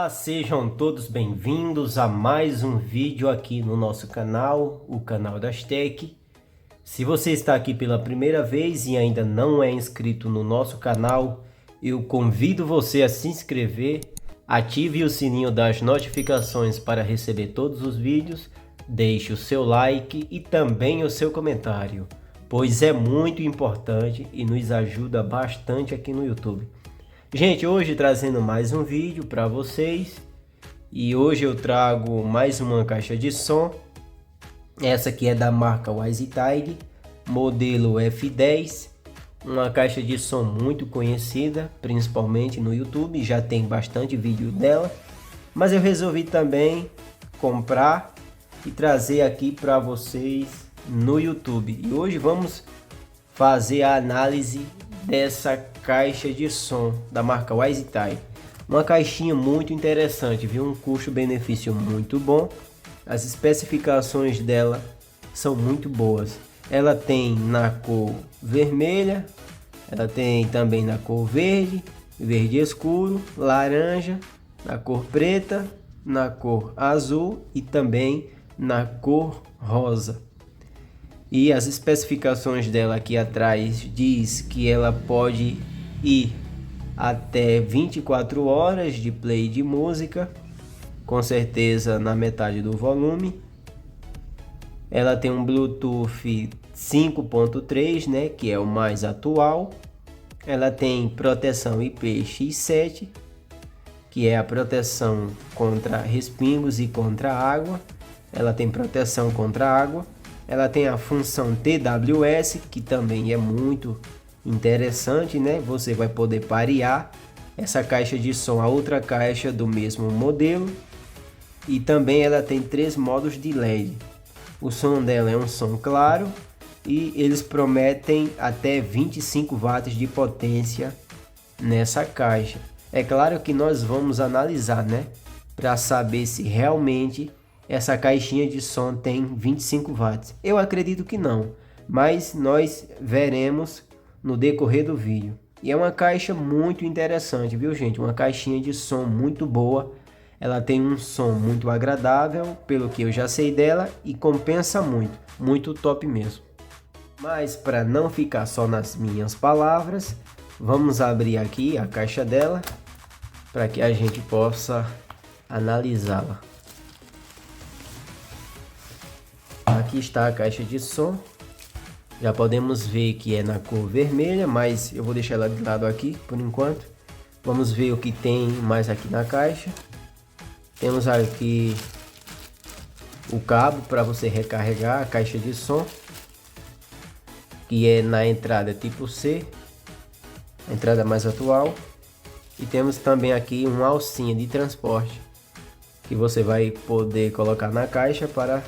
Olá, sejam todos bem-vindos a mais um vídeo aqui no nosso canal, o canal das Tech. Se você está aqui pela primeira vez e ainda não é inscrito no nosso canal, eu convido você a se inscrever, ative o sininho das notificações para receber todos os vídeos, deixe o seu like e também o seu comentário, pois é muito importante e nos ajuda bastante aqui no YouTube. Gente, hoje trazendo mais um vídeo para vocês e hoje eu trago mais uma caixa de som. Essa aqui é da marca Wisetide, modelo F10, uma caixa de som muito conhecida, principalmente no YouTube, já tem bastante vídeo dela, mas eu resolvi também comprar e trazer aqui para vocês no YouTube. E hoje vamos fazer a análise dessa caixa de som da marca Wisetide. Uma caixinha muito interessante, viu? Um custo-benefício muito bom. As especificações dela são muito boas. Ela tem na cor vermelha, ela tem também na cor verde, verde escuro, laranja, na cor preta, na cor azul e também na cor rosa. E as especificações dela aqui atrás diz que ela pode ir até 24 horas de play de música, com certeza na metade do volume. Ela tem um Bluetooth 5.3, né, que é o mais atual. Ela tem proteção IPX7, que é a proteção contra respingos e contra água. Ela tem proteção contra água. Ela tem a função TWS, que também é muito interessante, né? Você vai poder parear essa caixa de som a outra caixa do mesmo modelo. E também ela tem 3 modos de LED. O som dela é um som claro e eles prometem até 25 watts de potência nessa caixa. É claro que nós vamos analisar, né? Para saber se realmente essa caixinha de som tem 25 watts. Eu acredito que não, mas nós veremos no decorrer do vídeo. E é uma caixa muito interessante, viu, gente? Uma caixinha de som muito boa. Ela tem um som muito agradável, pelo que eu já sei dela, e compensa muito, muito top mesmo. Mas para não ficar só nas minhas palavras, vamos abrir aqui a caixa dela para que a gente possa analisá-la. Aqui está a caixa de som. Já podemos ver que é na cor vermelha, mas eu vou deixar ela de lado aqui por enquanto. Vamos ver o que tem mais aqui na caixa. Temos aqui o cabo para você recarregar a caixa de som, que é na entrada tipo C, a entrada mais atual. E temos também aqui uma alcinha de transporte que você vai poder colocar na caixa para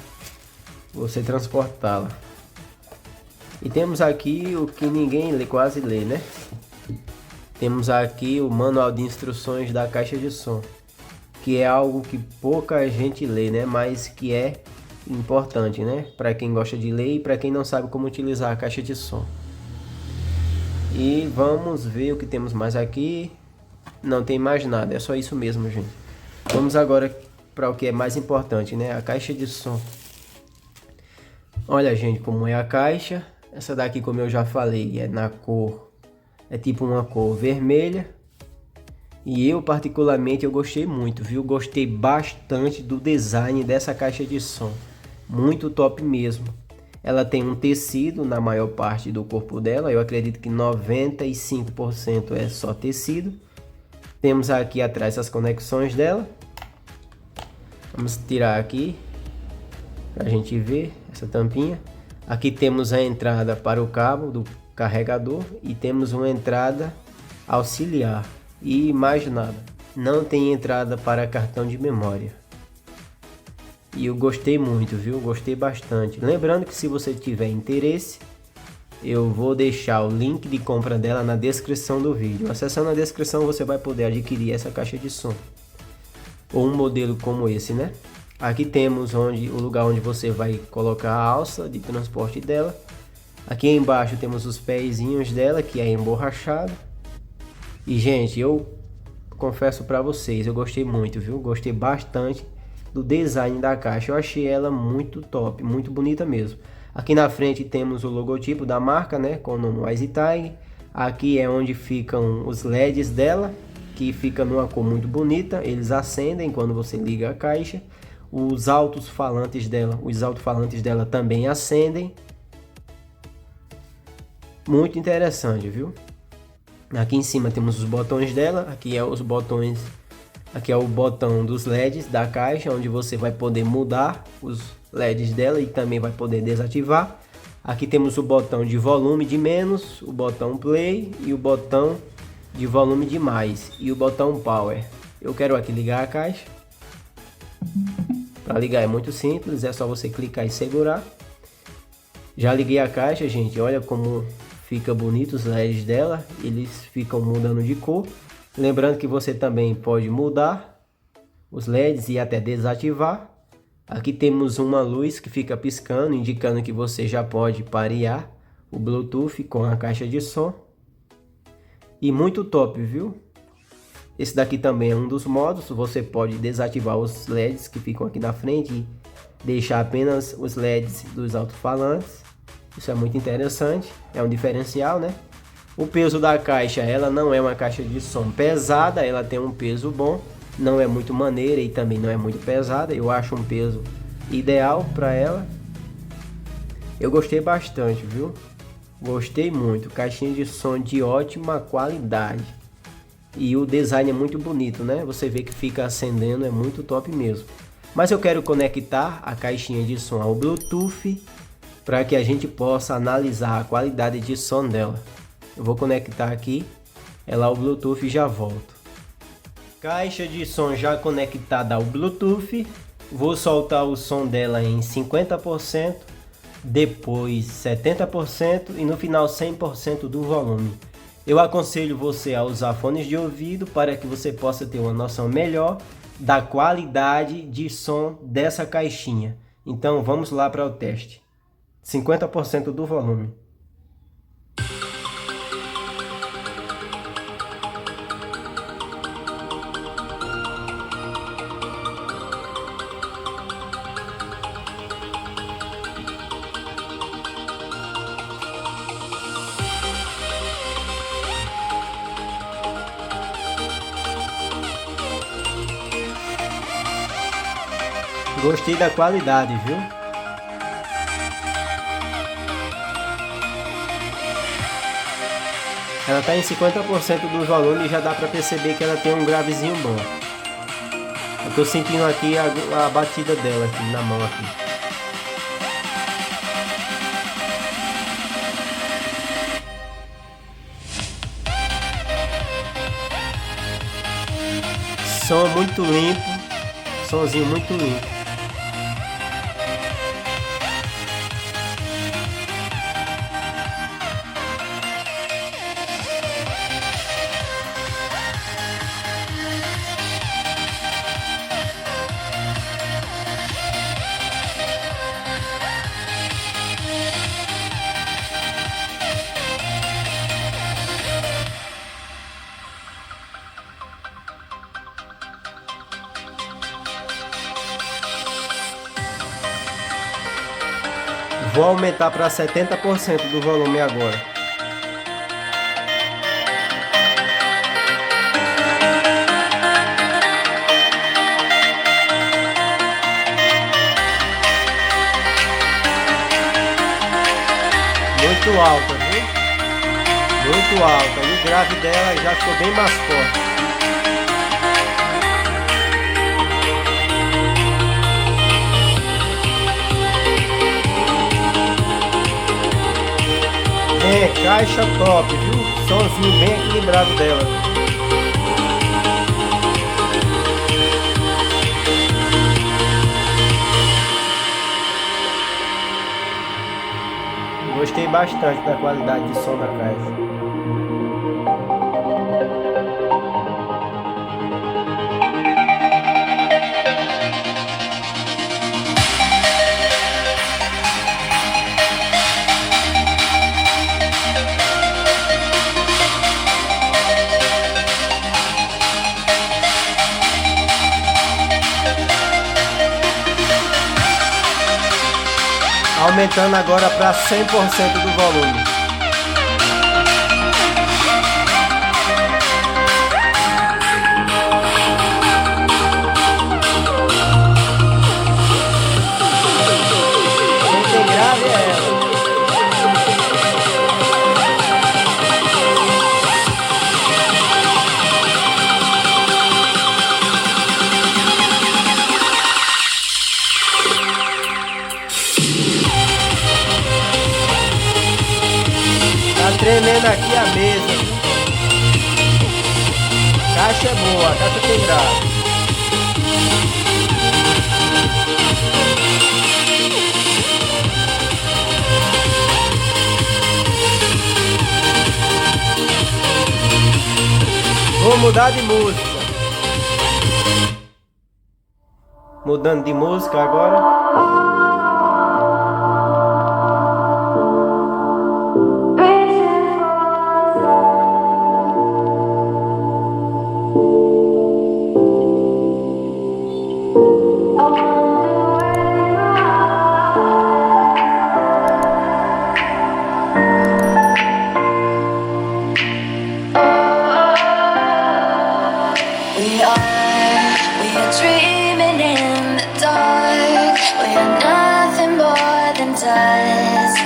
você transportá-la. E temos aqui o que ninguém quase lê, né? Temos aqui o manual de instruções da caixa de som, que é algo que pouca gente lê, né? Mas que é importante, né? Para quem gosta de ler e para quem não sabe como utilizar a caixa de som. E vamos ver o que temos mais aqui. Não tem mais nada, é só isso mesmo, gente. Vamos agora para o que é mais importante, né? A caixa de som. Olha, gente, como é a caixa. Essa daqui, como eu já falei, é na cor, é tipo uma cor vermelha. E eu particularmente eu gostei muito, viu? Gostei bastante do design dessa caixa de som. Muito top mesmo. Ela tem um tecido na maior parte do corpo dela. Eu acredito que 95% é só tecido. Temos aqui atrás as conexões dela. Vamos tirar aqui para a gente ver essa tampinha. Aqui temos a entrada para o cabo do carregador e temos uma entrada auxiliar e mais nada. Não tem entrada para cartão de memória. E eu gostei muito, viu? Gostei bastante. Lembrando que se você tiver interesse, eu vou deixar o link de compra dela na descrição do vídeo. Acessando a descrição você vai poder adquirir essa caixa de som ou um modelo como esse, né? Aqui temos o lugar onde você vai colocar a alça de transporte dela. Aqui embaixo temos os pezinhos dela, que é emborrachado. E, gente, eu confesso para vocês, eu gostei muito, viu? Gostei bastante do design da caixa. Eu achei ela muito top, muito bonita mesmo. Aqui na frente temos o logotipo da marca, né, com o nome Wise Tag. Aqui é onde ficam os LEDs dela, que fica numa cor muito bonita. Eles acendem quando você liga a caixa. Os alto-falantes dela também acendem. Muito interessante, viu? Aqui em cima temos os botões dela. Aqui é os botões. Aqui é o botão dos LEDs da caixa, onde você vai poder mudar os LEDs dela e também vai poder desativar. Aqui temos o botão de volume de menos, o botão play e o botão de volume de mais e o botão power. Eu quero aqui ligar a caixa. Para ligar é muito simples, é só você clicar e segurar. Já liguei a caixa, gente, olha como fica bonito os LEDs dela, eles ficam mudando de cor. Lembrando que você também pode mudar os LEDs e até desativar. Aqui temos uma luz que fica piscando, indicando que você já pode parear o Bluetooth com a caixa de som. E muito top, viu? Esse daqui também é um dos modos. Você pode desativar os LEDs que ficam aqui na frente e deixar apenas os LEDs dos alto-falantes. Isso é muito interessante, é um diferencial, né? O peso da caixa, ela não é uma caixa de som pesada, ela tem um peso bom, não é muito maneira e também não é muito pesada. Eu acho um peso ideal para ela. Eu gostei bastante, viu? Gostei muito, caixinha de som de ótima qualidade. E o design é muito bonito, né? Você vê que fica acendendo, é muito top mesmo. Mas eu quero conectar a caixinha de som ao Bluetooth para que a gente possa analisar a qualidade de som dela. Eu vou conectar aqui ela ao Bluetooth e já volto. Caixa de som já conectada ao Bluetooth. Vou soltar o som dela em 50%, depois 70% e no final 100% do volume. Eu aconselho você a usar fones de ouvido para que você possa ter uma noção melhor da qualidade de som dessa caixinha. Então vamos lá para o teste. 50% do volume. Gostei da qualidade, viu? Ela tá em 50% do volume e já dá para perceber que ela tem um gravezinho bom. Eu tô sentindo aqui a batida dela aqui na mão aqui. Som muito limpo, somzinho muito limpo. Vou aumentar para 70% do volume agora. Muito alta, viu? Muito alta. E o grave dela já ficou bem mais forte. Caixa top, viu? Somzinho bem equilibrado dela. Gostei bastante da qualidade de som da caixa. Aumentando agora para 100% do volume. Tremendo aqui a mesa. Caixa é boa, a caixa tem grave. Vou mudar de música. Mudando de música agora. Dreaming in the dark, we are nothing more than dust.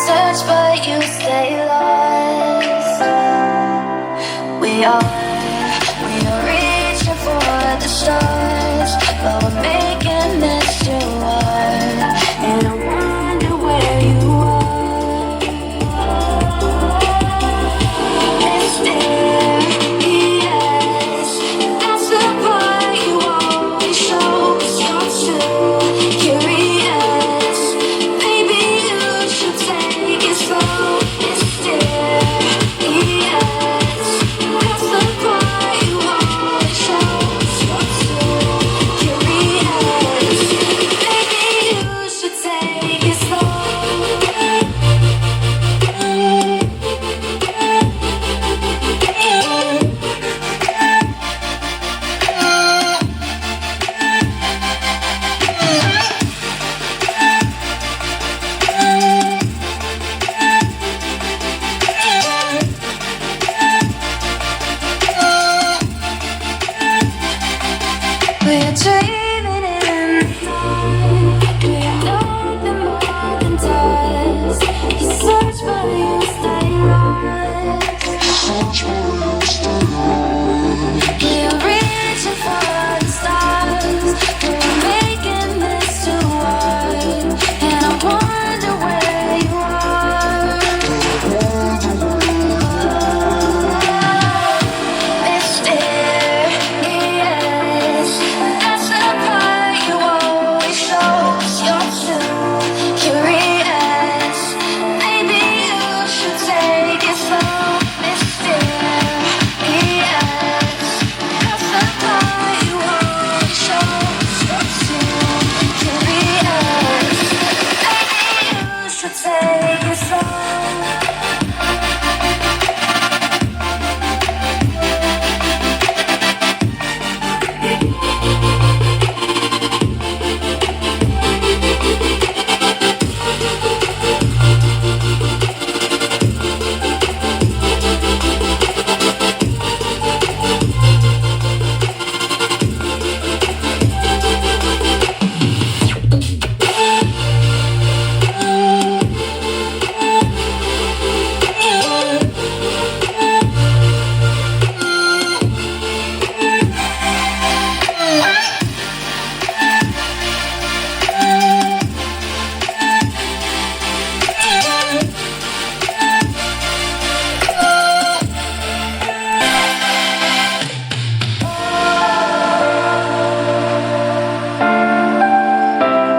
Search but you stay lost. We are reaching for the stars, but we're making this too hard. And I wonder where you are. Mysterious, that's the part you always show. 'Cause you're too curious. Maybe you should take it slow. Mysterious, that's the part you always show. 'Cause you're too curious. Maybe you should take it slow. We're dreaming in the dark. We are nothing more than dust. You search but you stay lost. We're reaching for the stars, but we're making this too hard. And I wonder where you are. Mysterious, that's the part you always show. 'Cause you're too curious. Maybe you should take it slow. Mysterious, that's the part you always show. 'Cause you're too curious. Maybe you should take it slow.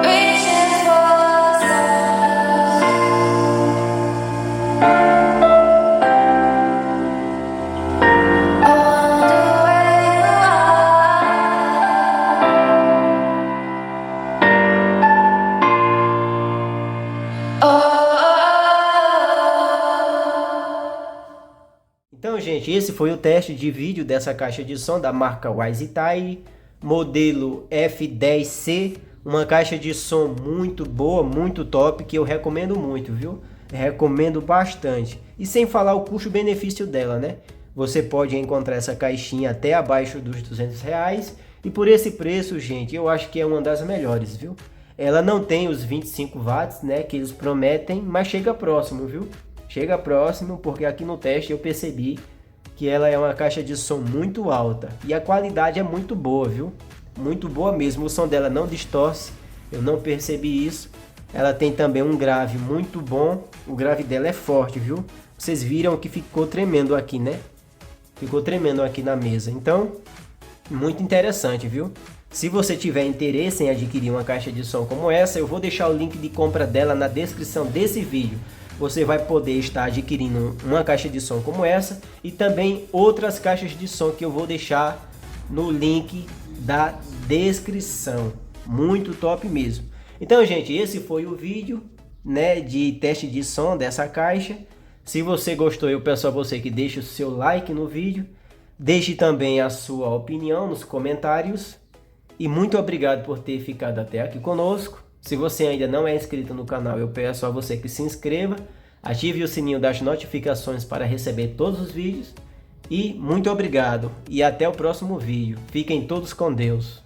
Reaching for the I wonder where you are. Então, gente, esse foi o teste de vídeo dessa caixa de som da marca Wisetyre, modelo F10C Uma caixa de som muito boa, muito top, que eu recomendo muito, viu? Recomendo bastante. E sem falar o custo-benefício dela, né? Você pode encontrar essa caixinha até abaixo dos R$200. E por esse preço, gente, eu acho que é uma das melhores, viu? Ela não tem os 25 watts, né, que eles prometem, mas chega próximo, viu? Chega próximo, porque aqui no teste eu percebi que ela é uma caixa de som muito alta. E a qualidade é muito boa, viu? Muito boa mesmo. O som dela não distorce, eu não percebi isso. Ela tem também um grave muito bom. O grave dela é forte, viu? Vocês viram que ficou tremendo aqui, né? Ficou tremendo aqui na mesa. Então, muito interessante, viu? Se você tiver interesse em adquirir uma caixa de som como essa, eu vou deixar o link de compra dela na descrição desse vídeo. Você vai poder estar adquirindo uma caixa de som como essa e também outras caixas de som que eu vou deixar no link da descrição. Muito top mesmo. Então, gente, esse foi o vídeo, né, de teste de som dessa caixa. Se você gostou, eu peço a você que deixe o seu like no vídeo. Deixe também a sua opinião nos comentários. E muito obrigado por ter ficado até aqui conosco. Se você ainda não é inscrito no canal, eu peço a você que se inscreva. Ative o sininho das notificações para receber todos os vídeos. E muito obrigado. E até o próximo vídeo. Fiquem todos com Deus.